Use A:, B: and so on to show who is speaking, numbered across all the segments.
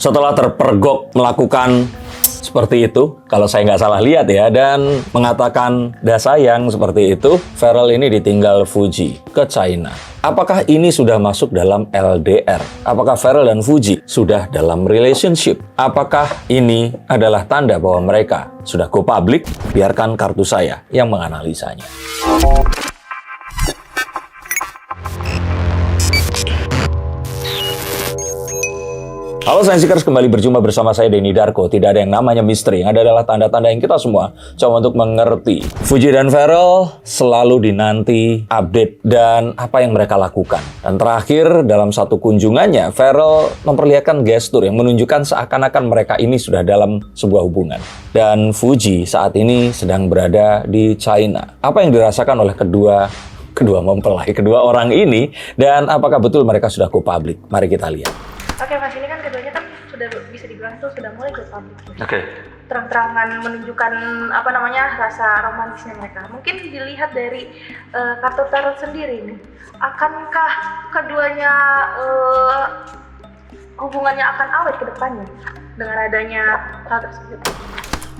A: setelah terpergok melakukan seperti itu, kalau saya nggak salah lihat ya, dan mengatakan dah sayang seperti itu, Pharrell ini ditinggal Fuji ke China. Apakah ini sudah masuk dalam LDR? Apakah Pharrell dan Fuji sudah dalam relationship? Apakah ini adalah tanda bahwa mereka sudah go public? Biarkan kartu saya yang menganalisanya. Halo Science-Seekers, kembali berjumpa bersama saya Denny Darko. Tidak ada yang namanya misteri, yang ada adalah tanda-tanda yang kita semua coba untuk mengerti. Fuji dan Pharrell selalu dinanti update dan apa yang mereka lakukan. Dan terakhir, dalam satu kunjungannya, Pharrell memperlihatkan gestur yang menunjukkan seakan-akan mereka ini sudah dalam sebuah hubungan. Dan Fuji saat ini sedang berada di China. Apa yang dirasakan oleh kedua mempelai, kedua orang ini, dan apakah betul mereka sudah go public? Mari kita lihat.
B: Oke Mas, ini kan keduanya kan sudah bisa dibilang itu sudah mulai go public.
A: Oke.
B: Terang-terangan menunjukkan rasa romantisnya mereka. Mungkin dilihat dari kartu tarot sendiri nih. Akankah keduanya hubungannya akan awet ke depannya dengan adanya hal tersebut?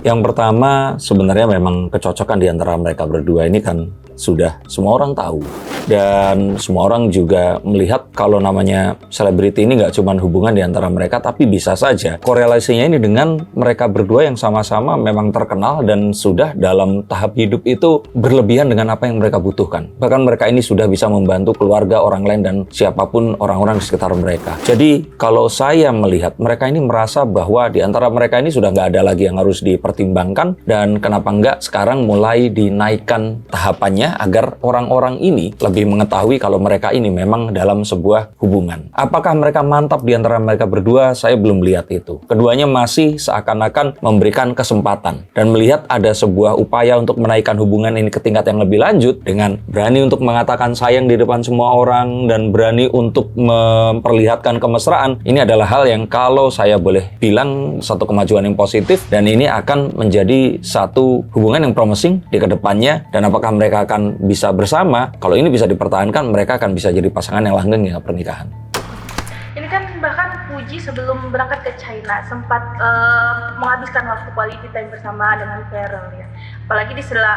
A: Yang pertama, sebenarnya memang kecocokan di antara mereka berdua ini kan sudah semua orang tahu. Dan semua orang juga melihat kalau namanya selebriti ini nggak cuma hubungan di antara mereka, tapi bisa saja korelasinya ini dengan mereka berdua yang sama-sama memang terkenal dan sudah dalam tahap hidup itu berlebihan dengan apa yang mereka butuhkan. Bahkan mereka ini sudah bisa membantu keluarga orang lain dan siapapun orang-orang di sekitar mereka. Jadi kalau saya melihat mereka ini merasa bahwa di antara mereka ini sudah nggak ada lagi yang harus dipertimbangkan, dan kenapa nggak sekarang mulai dinaikkan tahapannya agar orang-orang ini lebih mengetahui kalau mereka ini memang dalam sebuah hubungan. Apakah mereka mantap di antara mereka berdua? Saya belum lihat itu. Keduanya masih seakan-akan memberikan kesempatan dan melihat ada sebuah upaya untuk menaikkan hubungan ini ke tingkat yang lebih lanjut dengan berani untuk mengatakan sayang di depan semua orang dan berani untuk memperlihatkan kemesraan. Ini adalah hal yang kalau saya boleh bilang satu kemajuan yang positif, dan ini akan menjadi satu hubungan yang promising di kedepannya. Dan apakah mereka akan bisa bersama? Kalau ini bisa dipertahankan, mereka akan bisa jadi pasangan yang langgeng hingga pernikahan.
B: Ini kan bahkan Fuji sebelum berangkat ke China sempat menghabiskan waktu quality time bersama dengan Pharrell ya. Apalagi di sela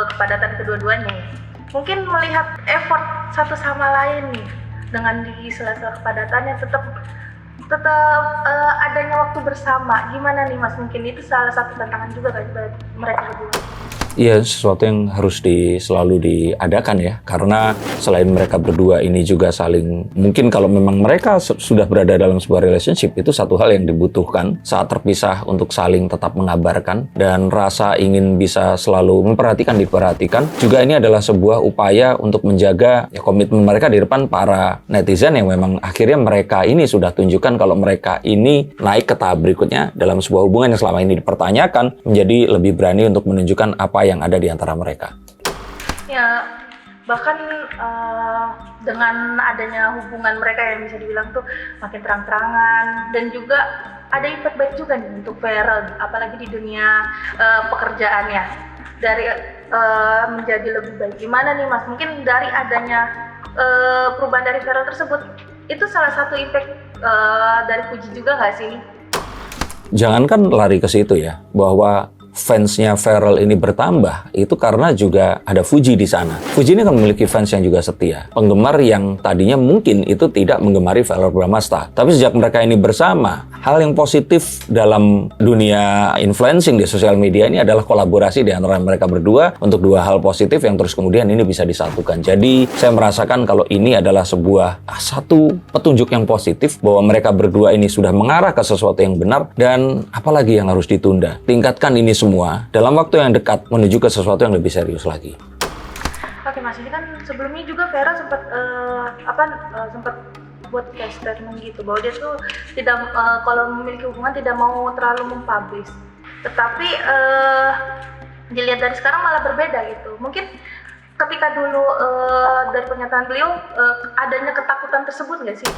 B: kepadatan kedua-duanya ya. Mungkin melihat effort satu sama lain nih dengan di sela-sela kepadatannya tetap adanya waktu bersama. Gimana nih Mas? Mungkin itu salah satu tantangan juga bagi mereka berdua.
A: Iya, sesuatu yang harus selalu diadakan ya, karena selain mereka berdua ini juga saling, mungkin kalau memang mereka sudah berada dalam sebuah relationship, itu satu hal yang dibutuhkan saat terpisah untuk saling tetap mengabarkan, dan rasa ingin bisa selalu diperhatikan. Juga ini adalah sebuah upaya untuk menjaga ya, komitmen mereka di depan para netizen yang memang akhirnya mereka ini sudah tunjukkan kalau mereka ini naik ke tahap berikutnya dalam sebuah hubungan yang selama ini dipertanyakan, menjadi lebih berani untuk menunjukkan apa yang ada di antara mereka.
B: Ya, bahkan dengan adanya hubungan mereka yang bisa dibilang tuh makin terang-terangan, dan juga ada impact baik juga nih untuk Pharrell, apalagi di dunia pekerjaannya, dari menjadi lebih baik. Gimana nih Mas? Mungkin dari adanya perubahan dari Pharrell tersebut, itu salah satu impact dari Fuji juga nggak sih?
A: Jangankan lari ke situ ya, bahwa fansnya Pharrell ini bertambah, itu karena juga ada Fuji di sana. Fuji ini kan memiliki fans yang juga setia. Penggemar yang tadinya mungkin itu tidak menggemari Pharrell Bramasta. Tapi sejak mereka ini bersama, hal yang positif dalam dunia influencing di sosial media ini adalah kolaborasi di antara mereka berdua untuk dua hal positif yang terus kemudian ini bisa disatukan. Jadi, saya merasakan kalau ini adalah sebuah satu petunjuk yang positif bahwa mereka berdua ini sudah mengarah ke sesuatu yang benar, dan apalagi yang harus ditunda. Tingkatkan ini semua dalam waktu yang dekat menuju ke sesuatu yang lebih serius lagi.
B: Oke Mas, ini kan sebelumnya juga Pharrell sempat buat kayak statement gitu bahwa dia tuh tidak kalau memiliki hubungan tidak mau terlalu mempublish. Tetapi dilihat dari sekarang malah berbeda gitu. Mungkin ketika dulu dari pernyataan beliau adanya ketakutan tersebut nggak sih?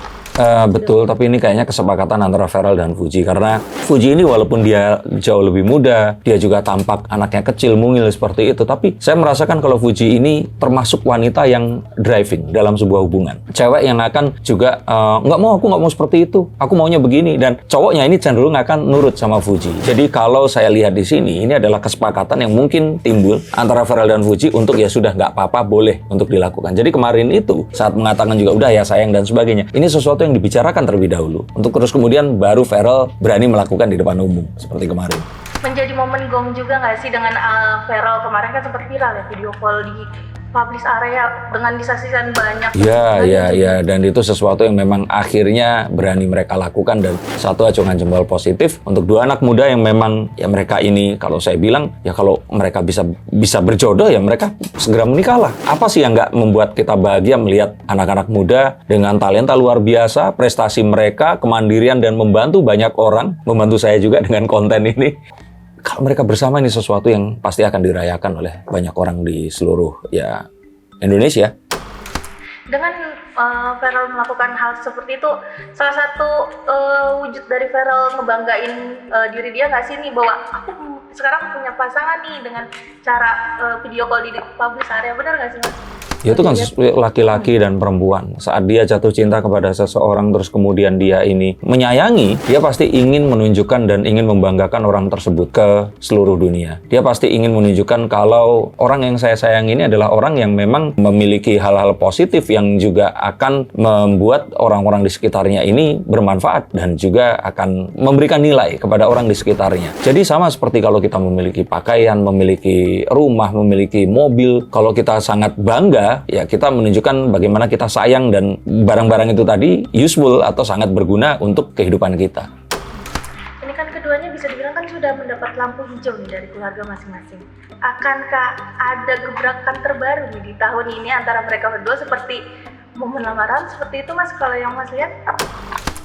A: Betul, tapi ini kayaknya kesepakatan antara Feral dan Fuji. Karena Fuji ini walaupun dia jauh lebih muda, dia juga tampak anaknya kecil, mungil seperti itu. Tapi saya merasakan kalau Fuji ini termasuk wanita yang driving dalam sebuah hubungan. Cewek yang akan juga, aku nggak mau seperti itu, aku maunya begini. Dan cowoknya ini cenderung akan nurut sama Fuji. Jadi kalau saya lihat di sini, ini adalah kesepakatan yang mungkin timbul antara Feral dan Fuji untuk ya sudah nggak apa-apa, boleh untuk dilakukan. Jadi kemarin itu, saat mengatakan juga udah ya sayang dan sebagainya, ini sesuatu yang dibicarakan terlebih dahulu untuk terus kemudian baru Feral berani melakukan di depan umum seperti kemarin.
B: Menjadi momen gong juga nggak sih dengan Feral kemarin kan sempat viral ya video call di publish area dengan disaksikan banyak.
A: Iya, dan itu sesuatu yang memang akhirnya berani mereka lakukan dan satu acungan jempol positif untuk dua anak muda yang memang ya mereka ini kalau saya bilang ya kalau mereka bisa berjodoh ya mereka segera menikahlah. Apa sih yang nggak membuat kita bahagia melihat anak-anak muda dengan talenta luar biasa, prestasi mereka, kemandirian dan membantu banyak orang, membantu saya juga dengan konten ini. Kalau mereka bersama ini sesuatu yang pasti akan dirayakan oleh banyak orang di seluruh ya Indonesia.
B: Dengan Feral melakukan hal seperti itu, salah satu wujud dari Feral ngebanggain diri dia nggak sih nih bahwa aku sekarang punya pasangan nih dengan cara video call di publish area, benar nggak sih Mas?
A: Ya itu kan laki-laki dan perempuan. Saat dia jatuh cinta kepada seseorang terus kemudian dia ini menyayangi, dia pasti ingin menunjukkan dan ingin membanggakan orang tersebut ke seluruh dunia. Dia pasti ingin menunjukkan kalau orang yang saya sayang ini adalah orang yang memang memiliki hal-hal positif yang juga akan membuat orang-orang di sekitarnya ini bermanfaat dan juga akan memberikan nilai kepada orang di sekitarnya. Jadi sama seperti kalau kita memiliki pakaian, memiliki rumah, memiliki mobil, kalau kita sangat bangga ya kita menunjukkan bagaimana kita sayang dan barang-barang itu tadi useful atau sangat berguna untuk kehidupan kita.
B: Ini kan keduanya bisa dibilang kan sudah mendapat lampu hijau nih dari keluarga masing-masing. Akankah ada gebrakan terbaru nih di tahun ini antara mereka berdua seperti momen lamaran seperti itu Mas kalau yang Mas lihat?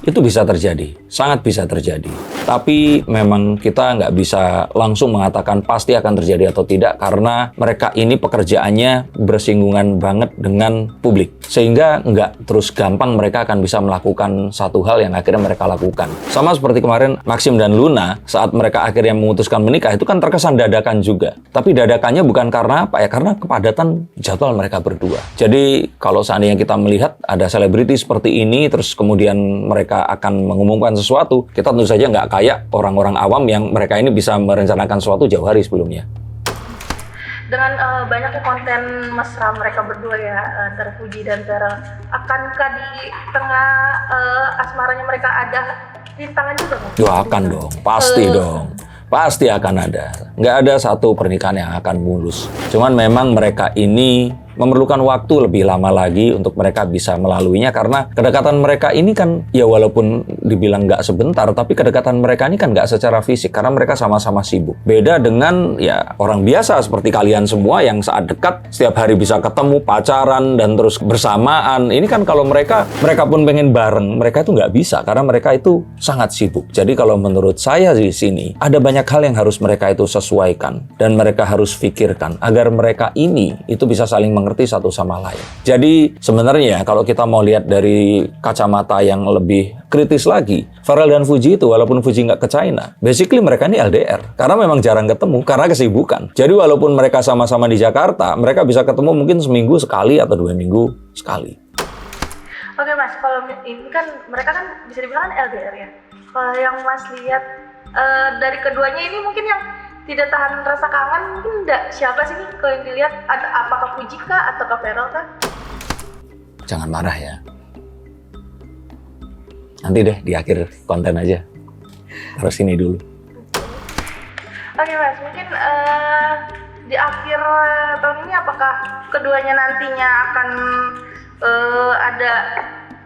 A: Itu bisa terjadi, sangat bisa terjadi. Tapi memang kita nggak bisa langsung mengatakan pasti akan terjadi atau tidak karena mereka ini pekerjaannya bersinggungan banget dengan publik. Sehingga nggak terus gampang mereka akan bisa melakukan satu hal yang akhirnya mereka lakukan. Sama seperti kemarin Maxim dan Luna saat mereka akhirnya memutuskan menikah itu kan terkesan dadakan juga. Tapi dadakannya bukan karena apa ya, karena kepadatan jadwal mereka berdua. Jadi kalau seandainya kita melihat ada selebriti seperti ini terus kemudian mereka akan mengumumkan sesuatu, kita tentu saja nggak kayak orang-orang awam yang mereka ini bisa merencanakan sesuatu jauh hari sebelumnya.
B: Dengan banyaknya konten mesra mereka berdua ya antara Fuji dan Feral, akankah di tengah asmaranya mereka ada rintangan juga?
A: Akan dong, pasti dong. Pasti akan ada. Nggak ada satu pernikahan yang akan mulus. Cuman memang mereka ini memerlukan waktu lebih lama lagi untuk mereka bisa melaluinya karena kedekatan mereka ini kan ya walaupun dibilang nggak sebentar tapi kedekatan mereka ini kan nggak secara fisik karena mereka sama-sama sibuk. Beda dengan ya orang biasa seperti kalian semua yang saat dekat setiap hari bisa ketemu, pacaran dan terus bersamaan. Ini kan kalau mereka pun pengen bareng, mereka itu nggak bisa karena mereka itu sangat sibuk. Jadi kalau menurut saya di sini ada banyak hal yang harus mereka itu sesuaikan dan mereka harus pikirkan agar mereka ini itu bisa saling mengerti satu sama lain. Jadi sebenarnya kalau kita mau lihat dari kacamata yang lebih kritis lagi, Feral dan Fuji itu walaupun Fuji nggak ke China, basically mereka ini LDR karena memang jarang ketemu karena kesibukan. Jadi walaupun mereka sama-sama di Jakarta, mereka bisa ketemu mungkin seminggu sekali atau 2 minggu sekali.
B: Oke Mas, kalau ini kan mereka kan bisa dibilang kan LDR ya. Kalau yang Mas lihat dari keduanya ini mungkin yang tidak tahan rasa kangen mungkin enggak, siapa sih nih kalau yang dilihat, ada apakah Fuji kah atau Feral kah?
A: Jangan marah ya, nanti deh di akhir konten aja, harus ini dulu.
B: Oke Mas, mungkin di akhir tahun ini apakah keduanya nantinya akan ada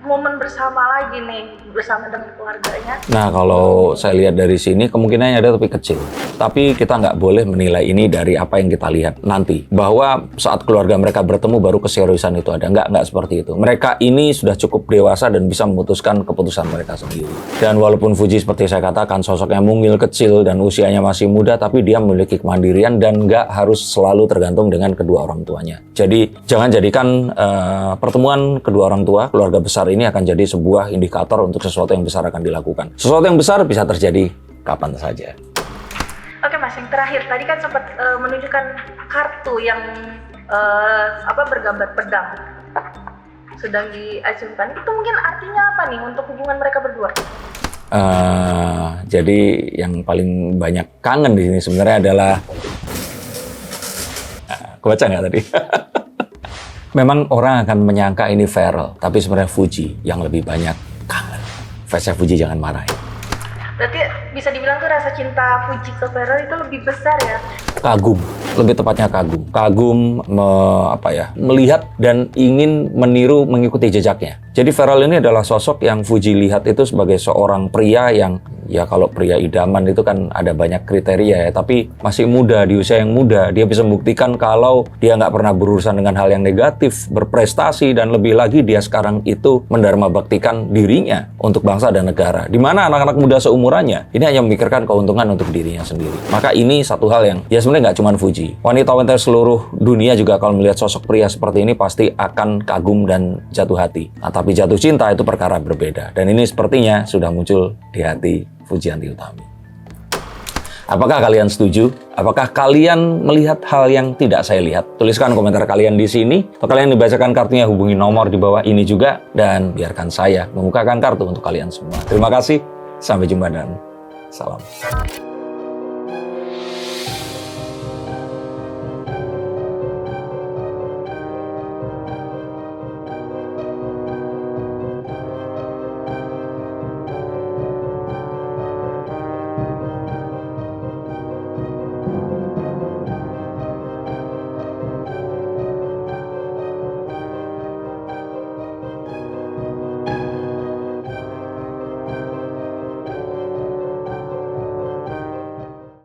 B: momen bersama lagi nih bersama dengan keluarganya?
A: Nah kalau saya lihat dari sini kemungkinannya ada tapi kecil. Tapi kita nggak boleh menilai ini dari apa yang kita lihat nanti. Bahwa saat keluarga mereka bertemu baru keseriusan itu ada. Nggak seperti itu. Mereka ini sudah cukup dewasa dan bisa memutuskan keputusan mereka sendiri. Dan walaupun Fuji seperti saya katakan sosoknya mungil kecil dan usianya masih muda, tapi dia memiliki kemandirian dan nggak harus selalu tergantung dengan kedua orang tuanya. Jadi jangan jadikan pertemuan kedua orang tua, keluarga besar besar ini akan jadi sebuah indikator untuk sesuatu yang besar akan dilakukan. Sesuatu yang besar bisa terjadi kapan saja.
B: Oke Mas, yang terakhir tadi kan sempat menunjukkan kartu yang bergambar pedang sedang diacungkan. Itu mungkin artinya apa nih untuk hubungan mereka berdua?
A: Jadi yang paling banyak kangen di sini sebenarnya adalah, kebaca nggak tadi? Memang orang akan menyangka ini Feral, tapi sebenarnya Fuji yang lebih banyak kangen. Fansnya Fuji jangan marah ya.
B: Berarti bisa dibilang tuh rasa cinta Fuji ke Feral itu lebih besar ya?
A: Kagum, lebih tepatnya kagum. Kagum melihat dan ingin meniru mengikuti jejaknya. Jadi Feral ini adalah sosok yang Fuji lihat itu sebagai seorang pria yang, ya kalau pria idaman itu kan ada banyak kriteria ya, tapi masih muda, di usia yang muda, dia bisa membuktikan kalau dia nggak pernah berurusan dengan hal yang negatif, berprestasi, dan lebih lagi dia sekarang itu mendharma baktikan dirinya untuk bangsa dan negara. Di mana anak-anak muda seumurannya, ini hanya memikirkan keuntungan untuk dirinya sendiri. Maka ini satu hal yang, ya sebenarnya nggak cuma Fuji. Wanita-wanita seluruh dunia juga kalau melihat sosok pria seperti ini pasti akan kagum dan jatuh hati. Nah, tapi jatuh cinta itu perkara berbeda. Dan ini sepertinya sudah muncul di hati Fujianti Utami. Apakah kalian setuju? Apakah kalian melihat hal yang tidak saya lihat? Tuliskan komentar kalian di sini. Atau kalian dibacakan kartunya, hubungi nomor di bawah ini juga. Dan biarkan saya membukakan kartu untuk kalian semua. Terima kasih. Sampai jumpa dan salam.